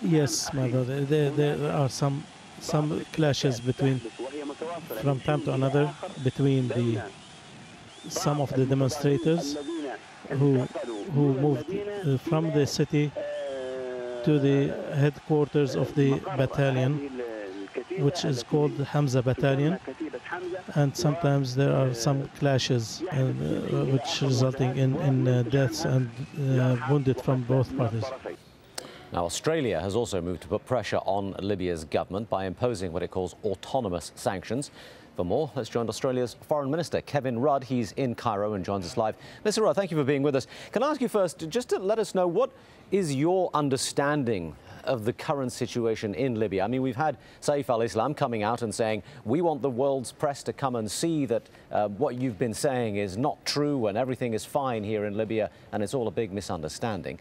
Yes, my brother. There are some clashes from time to another between some of the demonstrators who moved from the city to the headquarters of the battalion, which is called Hamza Battalion, and sometimes there are some clashes, which resulting in deaths and wounded from both parties. Now, Australia has also moved to put pressure on Libya's government by imposing what it calls autonomous sanctions. For more, let's join Australia's Foreign Minister, Kevin Rudd. He's in Cairo and joins us live. Mr. Rudd, thank you for being with us. Can I ask you first, just to let us know, what is your understanding of the current situation in Libya? I mean, we've had Saif al-Islam coming out and saying, we want the world's press to come and see that what you've been saying is not true and everything is fine here in Libya and it's all a big misunderstanding.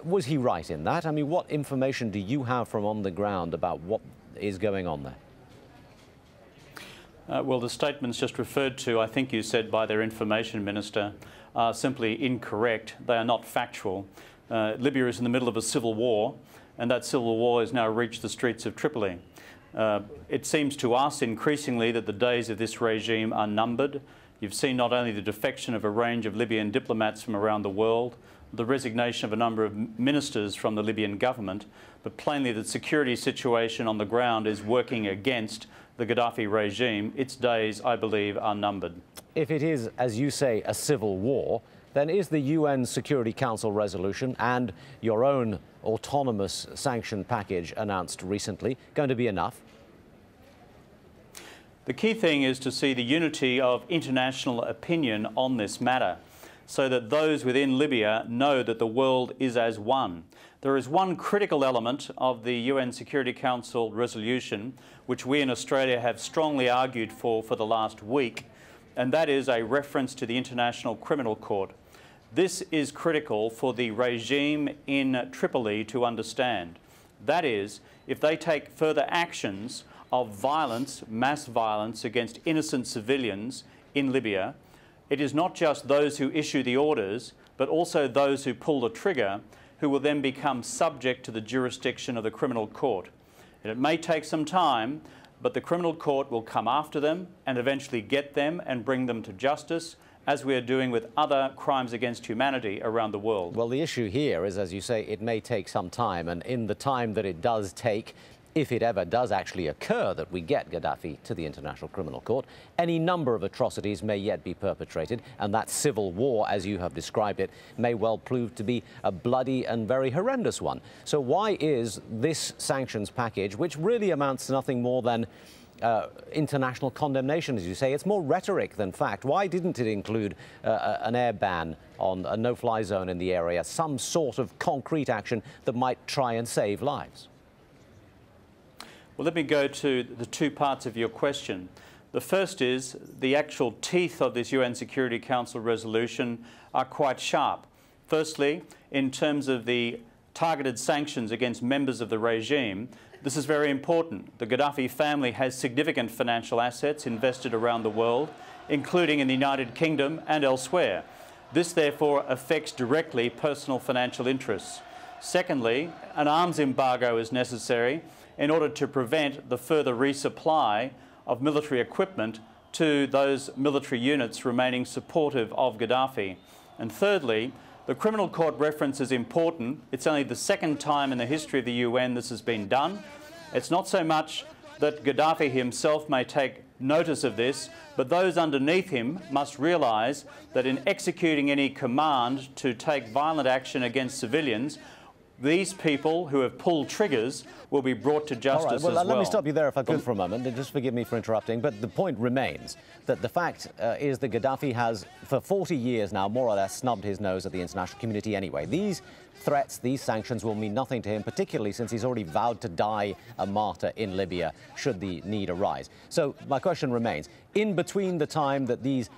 Was he right in that? I mean, what information do you have from on the ground about what is going on there? Well, the statements just referred to, I think you said by their information minister, are simply incorrect. They are not factual. Libya is in the middle of a civil war, and that civil war has now reached the streets of Tripoli. It seems to us increasingly that the days of this regime are numbered. You've seen not only the defection of a range of Libyan diplomats from around the world, the resignation of a number of ministers from the Libyan government, but plainly the security situation on the ground is working against the Gaddafi regime. Its days, I believe, are numbered. If it is, as you say, a civil war, then is the UN Security Council resolution and your own autonomous sanction package announced recently going to be enough? The key thing is to see the unity of international opinion on this matter, so that those within Libya know that the world is as one. There is one critical element of the UN Security Council resolution which we in Australia have strongly argued for the last week, and that is a reference to the International Criminal Court. This is critical for the regime in Tripoli to understand. That is, if they take further actions of violence, mass violence against innocent civilians in Libya, it is not just those who issue the orders, but also those who pull the trigger, who will then become subject to the jurisdiction of the criminal court. And it may take some time, but the criminal court will come after them and eventually get them and bring them to justice, as we are doing with other crimes against humanity around the world. Well, the issue here is, as you say, it may take some time, and in the time that it does take, if it ever does actually occur that we get Gaddafi to the International Criminal Court, any number of atrocities may yet be perpetrated, and that civil war, as you have described it, may well prove to be a bloody and very horrendous one. So why is this sanctions package, which really amounts to nothing more than international condemnation, as you say, it's more rhetoric than fact, why didn't it include an air ban on a no-fly zone in the area, some sort of concrete action that might try and save lives? Well, let me go to the two parts of your question. The first is the actual teeth of this UN Security Council resolution are quite sharp. Firstly, in terms of the targeted sanctions against members of the regime, this is very important. The Gaddafi family has significant financial assets invested around the world, including in the United Kingdom and elsewhere. This, therefore, affects directly personal financial interests. Secondly, an arms embargo is necessary in order to prevent the further resupply of military equipment to those military units remaining supportive of Gaddafi. And thirdly, the criminal court reference is important. It's only the second time in the history of the UN this has been done. It's not so much that Gaddafi himself may take notice of this, but those underneath him must realise that in executing any command to take violent action against civilians, these people who have pulled triggers will be brought to justice as well. Let me stop you there if I could for a moment, and just forgive me for interrupting, but the point remains that the fact is that Gaddafi has, for 40 years now, more or less snubbed his nose at the international community anyway. These threats, these sanctions will mean nothing to him, particularly since he's already vowed to die a martyr in Libya should the need arise. So my question remains, in between the time that these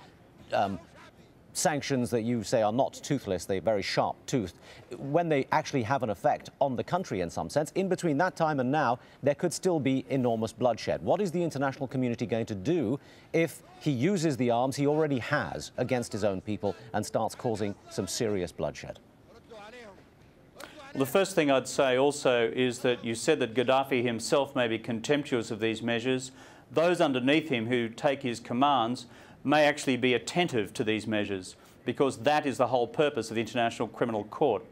sanctions that you say are not toothless, they're very sharp-toothed, when they actually have an effect on the country in some sense, in between that time and now, there could still be enormous bloodshed. What is the international community going to do if he uses the arms he already has against his own people and starts causing some serious bloodshed? Well, the first thing I'd say also is that you said that Gaddafi himself may be contemptuous of these measures. Those underneath him who take his commands may actually be attentive to these measures, because that is the whole purpose of the International Criminal Court.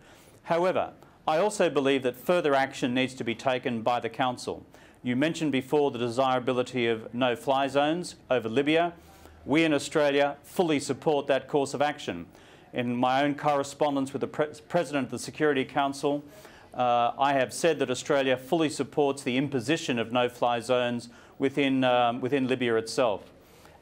However, I also believe that further action needs to be taken by the Council. You mentioned before the desirability of no-fly zones over Libya. We in Australia fully support that course of action. In my own correspondence with the President of the Security Council, I have said that Australia fully supports the imposition of no-fly zones within Libya itself.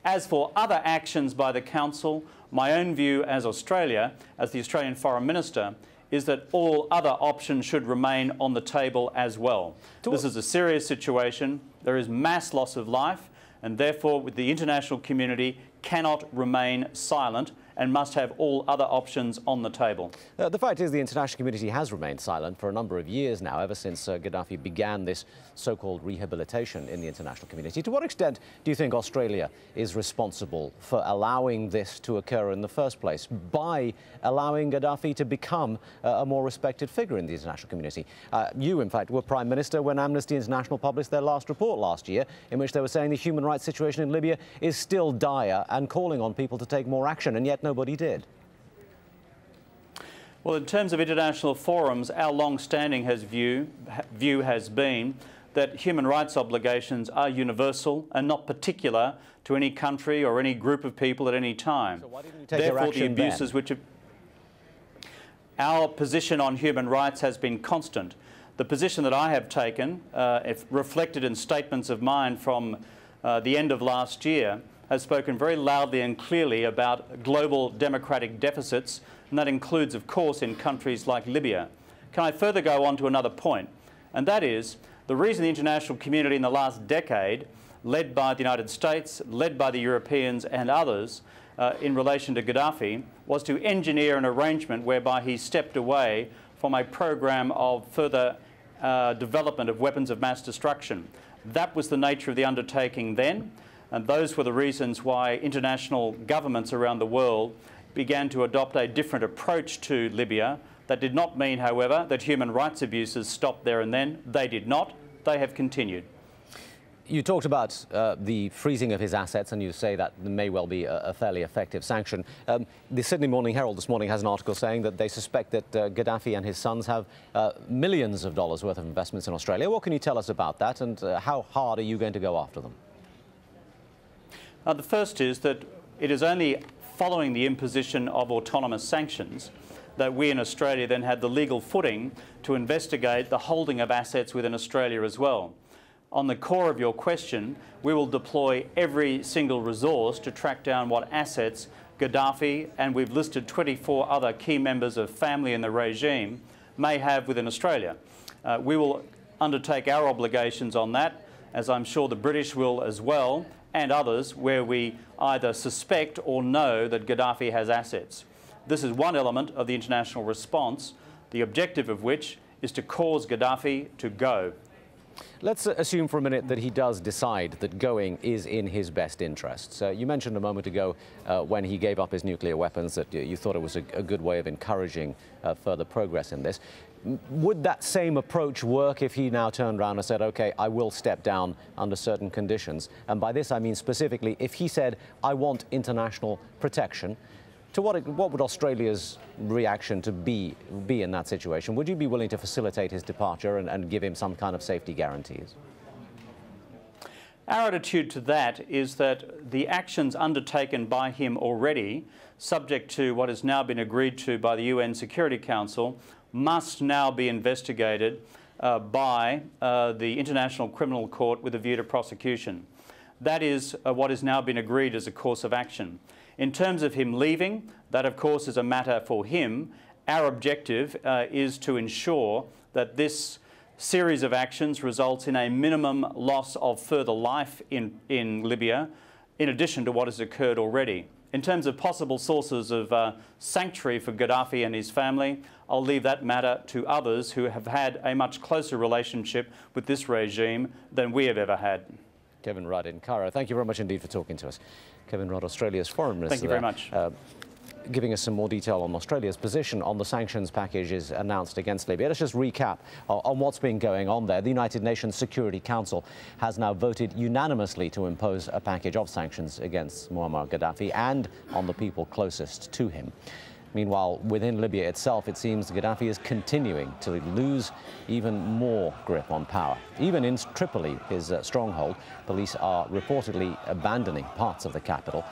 As for other actions by the Council, my own view as Australia, as the Australian Foreign Minister, is that all other options should remain on the table as well. This is a serious situation. There is mass loss of life, and therefore the international community cannot remain silent and must have all other options on the table. The fact is the international community has remained silent for a number of years now, ever since Gaddafi began this so-called rehabilitation in the international community. To what extent do you think Australia is responsible for allowing this to occur in the first place, by allowing Gaddafi to become a more respected figure in the international community? You, in fact, were Prime Minister when Amnesty International published their last report last year, in which they were saying the human rights situation in Libya is still dire and calling on people to take more action, and yet nobody did. Well, in terms of international forums, our long-standing view has been that human rights obligations are universal and not particular to any country or any group of people at any time. So why didn't you take Therefore, action the abuses then? which have... Our position on human rights has been constant. The position that I have taken, if reflected in statements of mine from the end of last year, has spoken very loudly and clearly about global democratic deficits, and that includes, of course, in countries like Libya. Can I further go on to another point? And that is, the reason the international community in the last decade, led by the United States, led by the Europeans and others, in relation to Gaddafi, was to engineer an arrangement whereby he stepped away from a program of further development of weapons of mass destruction. That was the nature of the undertaking then. And those were the reasons why international governments around the world began to adopt a different approach to Libya. That did not mean, however, that human rights abuses stopped there and then. They did not. They have continued. You talked about the freezing of his assets, and you say that may well be a fairly effective sanction. The Sydney Morning Herald this morning has an article saying that they suspect that Gaddafi and his sons have millions of dollars worth of investments in Australia. What can you tell us about that, and how hard are you going to go after them? The first is that it is only following the imposition of autonomous sanctions that we in Australia then had the legal footing to investigate the holding of assets within Australia as well. On the core of your question, we will deploy every single resource to track down what assets Gaddafi, and we've listed 24 other key members of family in the regime, may have within Australia. We will undertake our obligations on that, as I'm sure the British will as well, and others, where we either suspect or know that Gaddafi has assets. This is one element of the international response, the objective of which is to cause Gaddafi to go. Let's assume for a minute that he does decide that going is in his best interests. You mentioned a moment ago when he gave up his nuclear weapons that you thought it was a good way of encouraging further progress in this. Would that same approach work if he now turned around and said, OK, I will step down under certain conditions? And by this I mean specifically, if he said, I want international protection, what would Australia's reaction to be in that situation? Would you be willing to facilitate his departure and give him some kind of safety guarantees? Our attitude to that is that the actions undertaken by him already, subject to what has now been agreed to by the UN Security Council, must now be investigated by the International Criminal Court with a view to prosecution. That is what has now been agreed as a course of action. In terms of him leaving, that of course is a matter for him. Our objective is to ensure that this series of actions results in a minimum loss of further life in Libya, in addition to what has occurred already. In terms of possible sources of sanctuary for Gaddafi and his family, I'll leave that matter to others who have had a much closer relationship with this regime than we have ever had. Kevin Rudd in Cairo, thank you very much indeed for talking to us. Kevin Rudd, Australia's Foreign Minister. Thank you very much. giving us some more detail on Australia's position on the sanctions packages announced against Libya. Let's just recap on what's been going on there. The United Nations Security Council has now voted unanimously to impose a package of sanctions against Muammar Gaddafi and on the people closest to him. Meanwhile, within Libya itself, it seems Gaddafi is continuing to lose even more grip on power. Even in Tripoli, his stronghold, police are reportedly abandoning parts of the capital.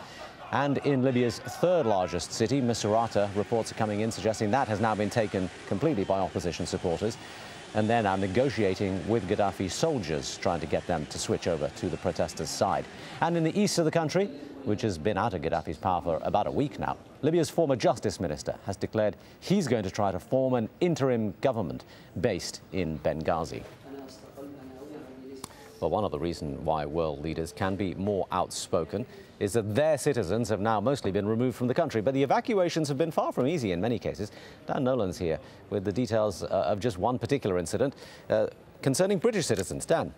And in Libya's third largest city, Misrata, reports are coming in suggesting that has now been taken completely by opposition supporters. And they're now negotiating with Gaddafi's soldiers, trying to get them to switch over to the protesters' side. And in the east of the country, which has been out of Gaddafi's power for about a week now, Libya's former justice minister has declared he's going to try to form an interim government based in Benghazi. Well, one of the reasons why world leaders can be more outspoken is that their citizens have now mostly been removed from the country. But the evacuations have been far from easy in many cases. Dan Nolan's here with the details of just one particular incident concerning British citizens. Dan.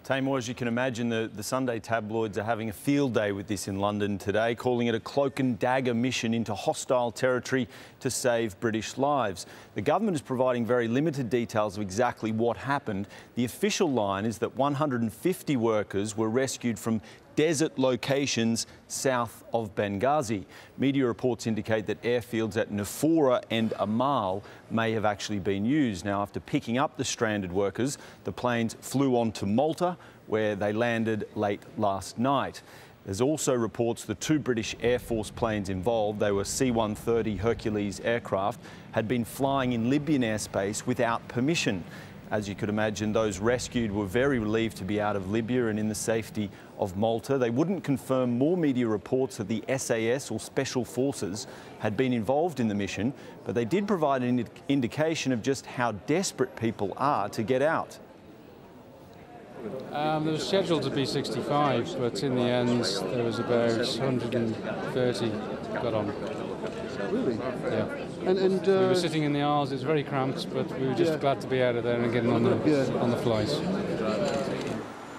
Tamor, as you can imagine, the Sunday tabloids are having a field day with this in London today, calling it a cloak and dagger mission into hostile territory to save British lives. The government is providing very limited details of exactly what happened. The official line is that 150 workers were rescued from desert locations south of Benghazi. Media reports indicate that airfields at Nafora and Amal may have actually been used. Now, after picking up the stranded workers, the planes flew on to Malta, where they landed late last night. There's also reports the two British Air Force planes involved, they were C-130 Hercules aircraft, had been flying in Libyan airspace without permission. As you could imagine, those rescued were very relieved to be out of Libya and in the safety of Malta. They wouldn't confirm more media reports that the SAS, or Special Forces, had been involved in the mission, but they did provide an indication of just how desperate people are to get out. There was scheduled to be 65, but in the end there was about 130 got on. Really? Yeah. And we were sitting in the aisles. It was very cramped, but we were just glad to be out of there and getting on the flights.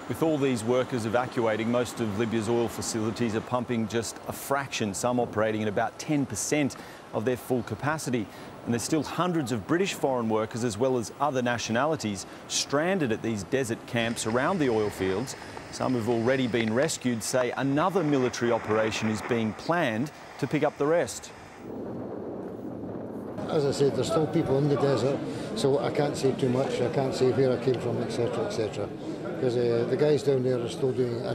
With all these workers evacuating, most of Libya's oil facilities are pumping just a fraction, some operating at about 10% of their full capacity. And there's still hundreds of British foreign workers, as well as other nationalities, stranded at these desert camps around the oil fields. Some have already been rescued. Say another military operation is being planned to pick up the rest. As I said, there's still people in the desert, so I can't say too much. I can't say where I came from, etc., etc. Because the guys down there are still doing